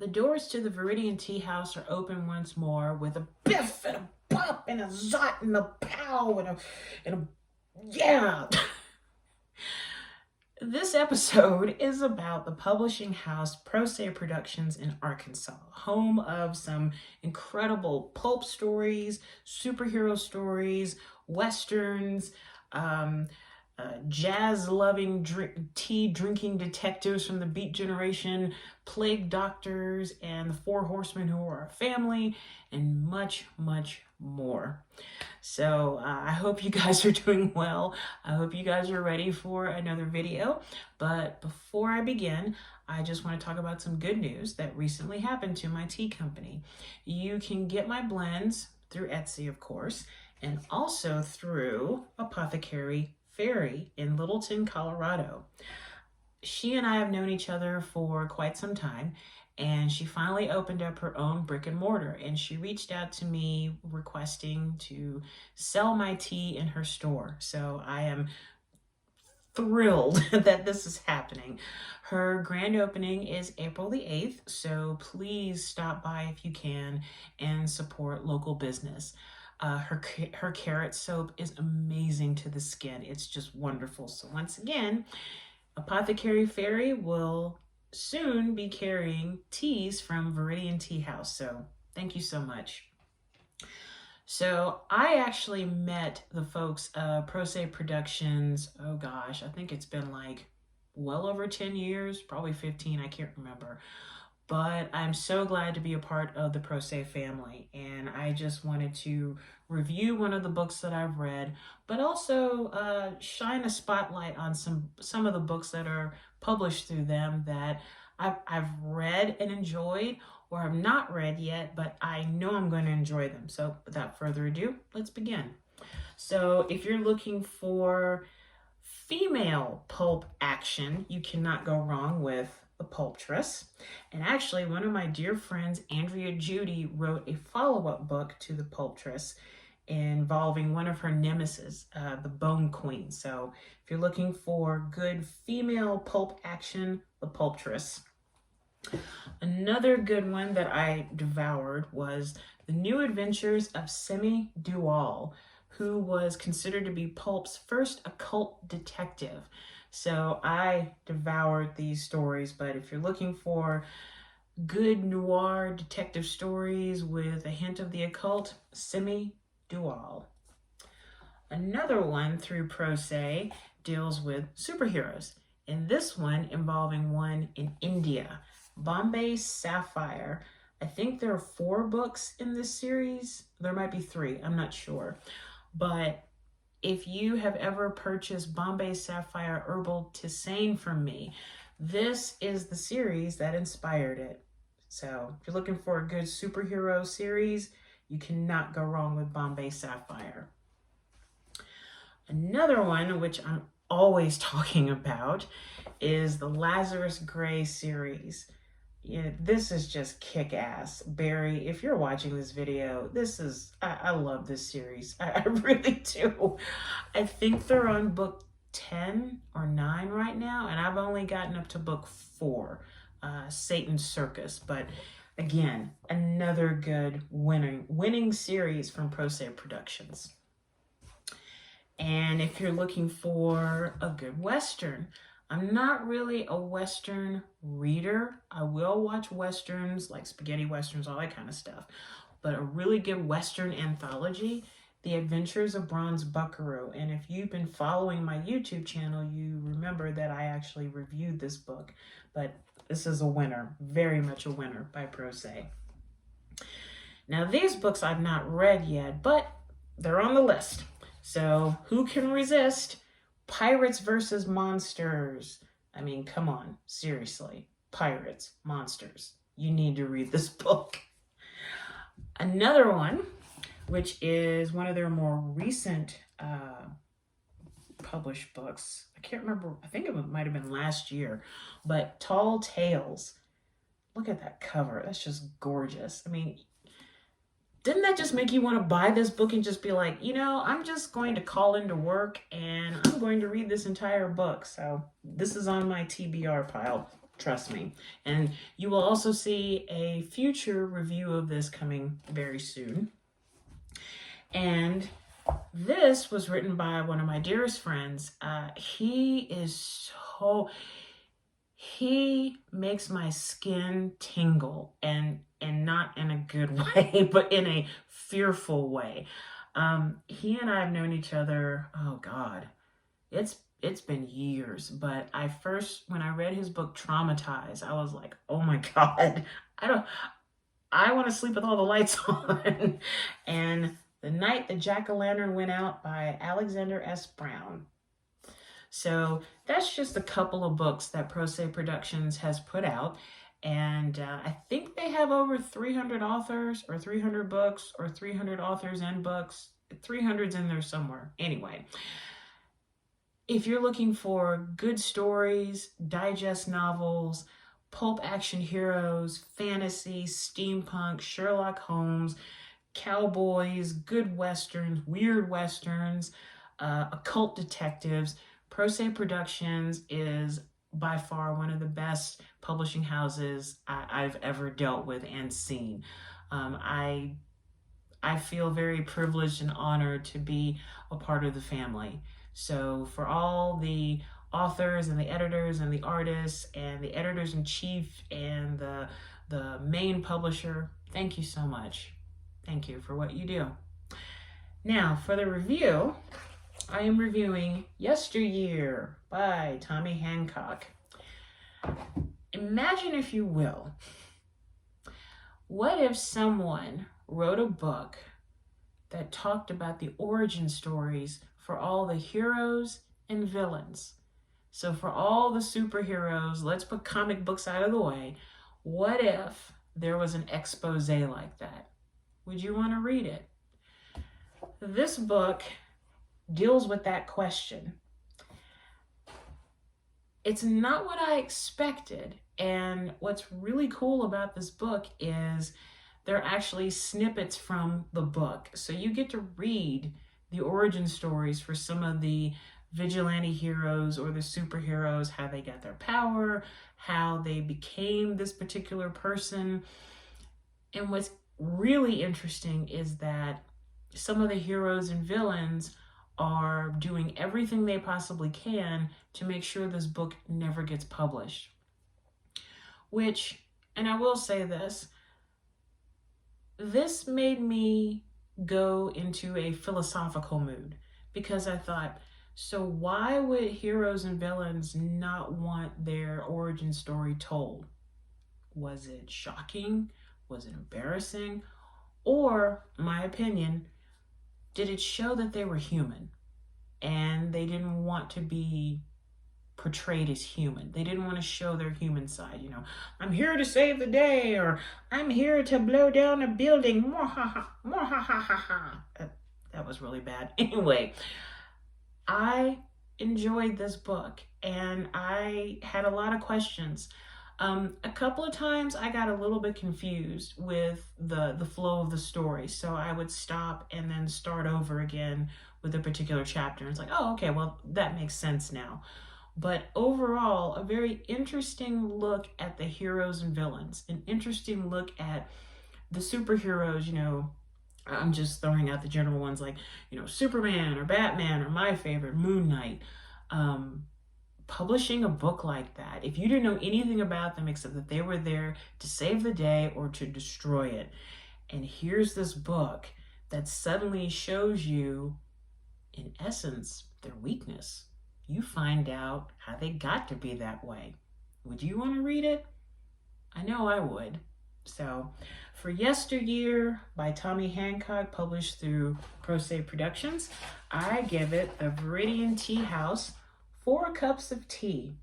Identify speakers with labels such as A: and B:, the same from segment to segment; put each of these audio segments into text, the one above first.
A: The doors to the Viridian Tea House are open once more with a biff and a pop and a zot and a pow and a yeah. This episode is about the publishing house ProSe Productions in Arkansas, home of some incredible pulp stories, superhero stories, westerns, jazz-loving tea-drinking detectives from the Beat Generation, plague doctors, and the Four Horsemen who are a family, and much, much more. So I hope you guys are doing well. I hope you guys are ready for another video. But before I begin, I just want to talk about some good news that recently happened to my tea company. You can get my blends through Etsy, of course, and also through Apothecary Fairy in Littleton, Colorado. She and I have known each other for quite some time, and she finally opened up her own brick and mortar, and she reached out to me requesting to sell my tea in her store. So I am thrilled that this is happening. Her grand opening is April the 8th, so please stop by if you can and support local business. Her carrot soap is amazing to the skin. It's just wonderful. So once again, Apothecary Fairy will soon be carrying teas from Viridian Tea House. So thank you so much. So I actually met the folks ProSe Productions, oh gosh, I think it's been like well over 10 years, probably 15, I can't remember. But I'm so glad to be a part of the ProSe family, and I just wanted to review one of the books that I've read, but also shine a spotlight on some of the books that are published through them that I've read and enjoyed, or have not read yet, but I know I'm going to enjoy them. So without further ado, let's begin. So if you're looking for female pulp action, you cannot go wrong with The Pulptress. And actually, one of my dear friends, Andrea Judy, wrote a follow-up book to The Pulptress involving one of her nemesis, the Bone Queen. So if you're looking for good female pulp action, The Pulptress. Another good one that I devoured was The New Adventures of Semi Dual, who was considered to be pulp's first occult detective. So I devoured these stories, but if you're looking for good noir detective stories with a hint of the occult, Semi Dual. Another one through ProSe deals with superheroes, and this one involving one in India, Bombay Sapphire. I think there are 4 books in this series. There might be 3, I'm not sure. But if you have ever purchased Bombay Sapphire Herbal Tisane from me, this is the series that inspired it. So if you're looking for a good superhero series, you cannot go wrong with Bombay Sapphire. Another one, which I'm always talking about, is the Lazarus Gray series. Yeah, this is just kick-ass. Barry, if you're watching this video, I love this series. I really do. I think they're on book 10 or 9 right now, and I've only gotten up to book 4, Satan's Circus. But again, another good winning series from ProSe Productions. And if you're looking for a good Western, I'm not really a Western reader. I will watch Westerns, like spaghetti Westerns, all that kind of stuff. But a really good Western anthology, The Adventures of Bronze Buckaroo. And if you've been following my YouTube channel, you remember that I actually reviewed this book. But this is a winner, very much a winner by ProSe. Now these books I've not read yet, but they're on the list. So who can resist? Pirates versus monsters. I mean, come on, seriously. Pirates, monsters. You need to read this book. Another one, which is one of their more recent published books. I can't remember. I think it might have been last year. But Tall Tales. Look at that cover. That's just gorgeous. I mean, didn't that just make you want to buy this book and just be like, you know, I'm just going to call into work and I'm going to read this entire book. So this is on my TBR pile. Trust me. And you will also see a future review of this coming very soon. And this was written by one of my dearest friends. He makes my skin tingle, and not in a good way, but in a fearful way. He and I have known each other, oh God, it's been years, but when I read his book Traumatized, I was like, oh my God, I want to sleep with all the lights on. And The Night the Jack-o'-lantern Went Out by Alexander S. Brown. So that's just a couple of books that ProSe Productions has put out. And I think they have over 300 authors, or 300 books, or 300 authors and books. 300's in there somewhere. Anyway, if you're looking for good stories, digest novels, pulp action heroes, fantasy, steampunk, Sherlock Holmes, cowboys, good westerns, weird westerns, occult detectives, ProSe Productions is by far one of the best publishing houses I've ever dealt with and seen. I feel very privileged and honored to be a part of the family. So for all the authors and the editors and the artists and the editors-in-chief and the main publisher, thank you so much. Thank you for what you do. Now, for the review, I am reviewing Yesteryear by Tommy Hancock. Imagine, if you will, what if someone wrote a book that talked about the origin stories for all the heroes and villains. So for all the superheroes, let's put comic books out of the way. What if there was an expose like that? Would you want to read it? This book deals with that question. It's not what I expected. And what's really cool about this book is they're actually snippets from the book. So you get to read the origin stories for some of the vigilante heroes or the superheroes, how they got their power, how they became this particular person. And what's really interesting is that some of the heroes and villains are doing everything they possibly can to make sure this book never gets published. Which, and I will say this made me go into a philosophical mood, because I thought, so why would heroes and villains not want their origin story told? Was it shocking? Was it embarrassing? Or, my opinion, did it show that they were human and they didn't want to be portrayed as human? They didn't want to show their human side. You know, I'm here to save the day, or I'm here to blow down a building. Mwahaha, mwahaha. That was really bad. Anyway, I enjoyed this book and I had a lot of questions. A couple of times I got a little bit confused with the flow of the story. So I would stop and then start over again with a particular chapter. It's like, oh, okay, well, that makes sense now. But overall, a very interesting look at the heroes and villains, an interesting look at the superheroes. You know, I'm just throwing out the general ones like, you know, Superman or Batman or my favorite, Moon Knight. Publishing a book like that, if you didn't know anything about them except that they were there to save the day or to destroy it, and here's this book that suddenly shows you, in essence, their weakness. You find out how they got to be that way. Would you want to read it? I know I would. So, for Yesteryear by Tommy Hancock, published through ProSe Productions, I give it the Viridian Tea House 4 cups of tea.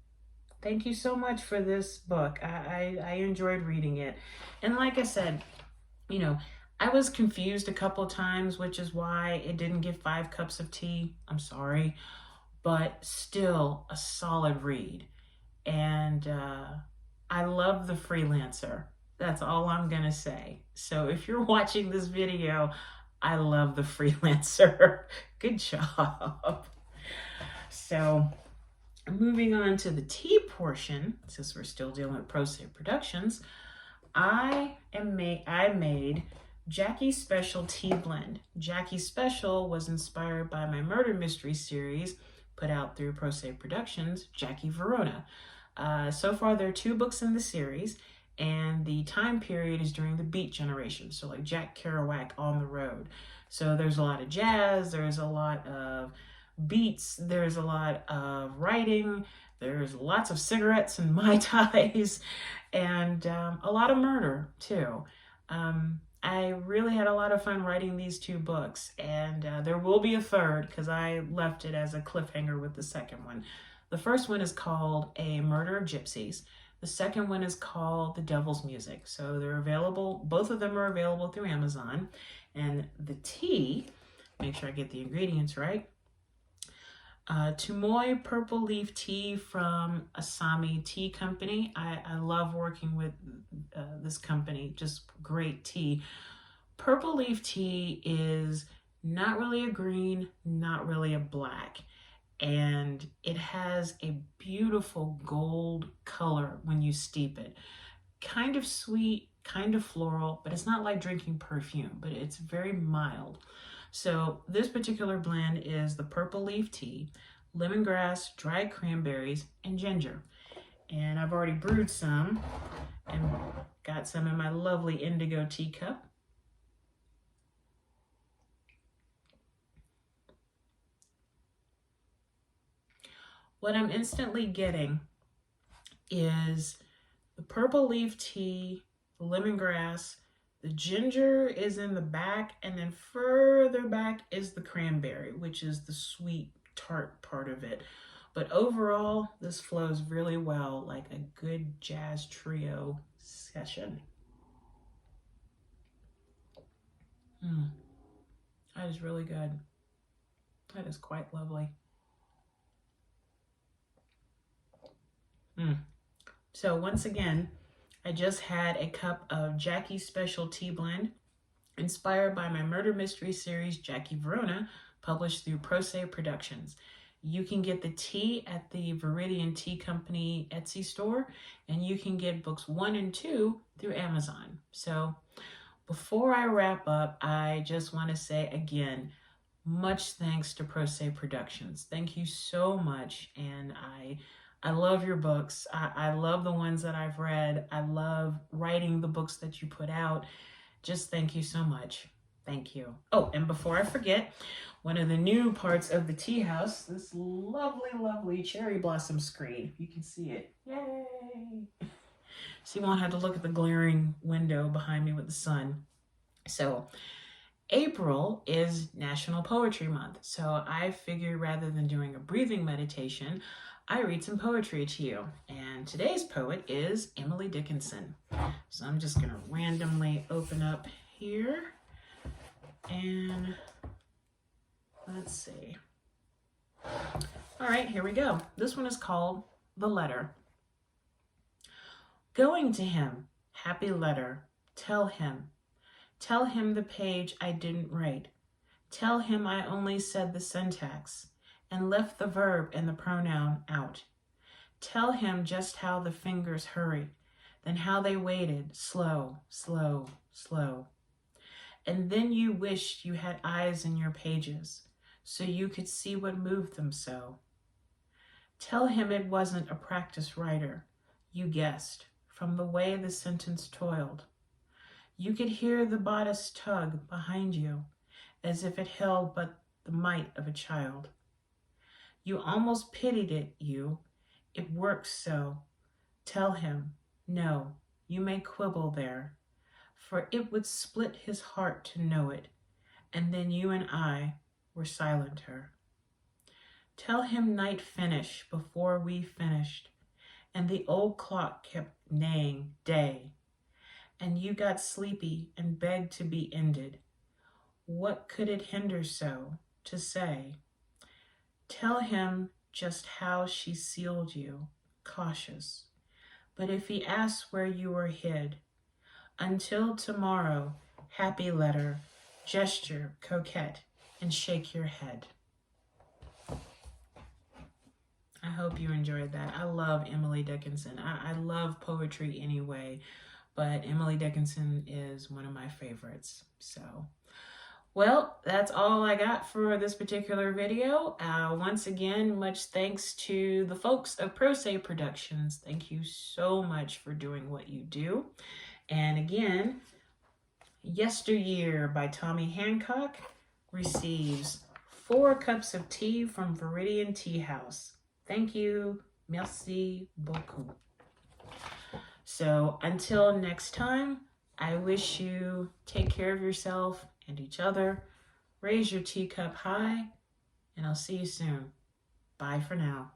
A: Thank you so much for this book. I enjoyed reading it. And like I said, you know, I was confused a couple of times, which is why it didn't get 5 cups of tea. I'm sorry. But still a solid read. And I love the freelancer. That's all I'm going to say. So if you're watching this video, I love the freelancer. Good job. So Moving on to the tea portion, since we're still dealing with ProSe Productions, I made Jackie's Special Tea Blend. Jackie's Special was inspired by my murder mystery series put out through ProSe Productions, Jackie Verona. So far, there are 2 books in the series, and the time period is during the Beat generation, so like Jack Kerouac on the road. So there's a lot of jazz, there's a lot of beats, there's a lot of writing, there's lots of cigarettes and Mai Tais, and a lot of murder too. I really had a lot of fun writing these 2 books, and there will be a third because I left it as a cliffhanger with the second one. The first one is called A Murder of Gypsies. The second one is called The Devil's Music. So they're available, both of them are available through Amazon. And the tea, make sure I get the ingredients right. Tumoy purple leaf tea from Asami Tea Company. I love working with this company, just great tea. Purple leaf tea is not really a green, not really a black, and it has a beautiful gold color when you steep it. Kind of sweet, kind of floral, but it's not like drinking perfume, but it's very mild. So this particular blend is the purple leaf tea, lemongrass, dried cranberries, and ginger. And I've already brewed some and got some in my lovely indigo teacup. What I'm instantly getting is the purple leaf tea, the lemongrass, the ginger is in the back, and then further back is the cranberry, which is the sweet, tart part of it. But overall, this flows really well, like a good jazz trio session. That is really good. That is quite lovely. So once again, I just had a cup of Jackie's Special Tea Blend, inspired by my murder mystery series, Jackie Verona, published through ProSe Productions. You can get the tea at the Viridian Tea Company Etsy store, and you can get books 1 and 2 through Amazon. So before I wrap up, I just want to say again, much thanks to ProSe Productions. Thank you so much, and I love your books. I love the ones that I've read. I love writing the books that you put out. Just thank you so much. Thank you. Oh, and before I forget, one of the new parts of the tea house, this lovely, lovely cherry blossom screen. You can see it. Yay! So you won't have to look at the glaring window behind me with the sun. So April is National Poetry Month. So I figured rather than doing a breathing meditation, I read some poetry to you. And today's poet is Emily Dickinson. So I'm just going to randomly open up here. And let's see. All right, here we go. This one is called The Letter. Going to him, happy letter. Tell him the page I didn't write. Tell him I only said the syntax and left the verb and the pronoun out. Tell him just how the fingers hurried, then how they waited, slow, slow, slow. And then you wished you had eyes in your pages, so you could see what moved them so. Tell him it wasn't a practice writer, you guessed, from the way the sentence toiled. You could hear the bodice tug behind you, as if it held but the might of a child. You almost pitied it, it works so. Tell him, no, you may quibble there, for it would split his heart to know it, and then you and I were silenter. Tell him night finished before we finished, and the old clock kept neighing day, and you got sleepy and begged to be ended. What could it hinder so to say? Tell him just how she sealed you, cautious. But if he asks where you were hid, until tomorrow, happy letter, gesture, coquette, and shake your head. I hope you enjoyed that. I love Emily Dickinson. I love poetry anyway, but Emily Dickinson is one of my favorites. So, well, that's all I got for this particular video. Once again, much thanks to the folks of ProSe Productions. Thank you so much for doing what you do. And again, Yesteryear by Tommy Hancock receives 4 cups of tea from Viridian Tea House. Thank you. Merci beaucoup. So until next time, I wish you take care of yourself and each other. Raise your teacup high, and I'll see you soon. Bye for now.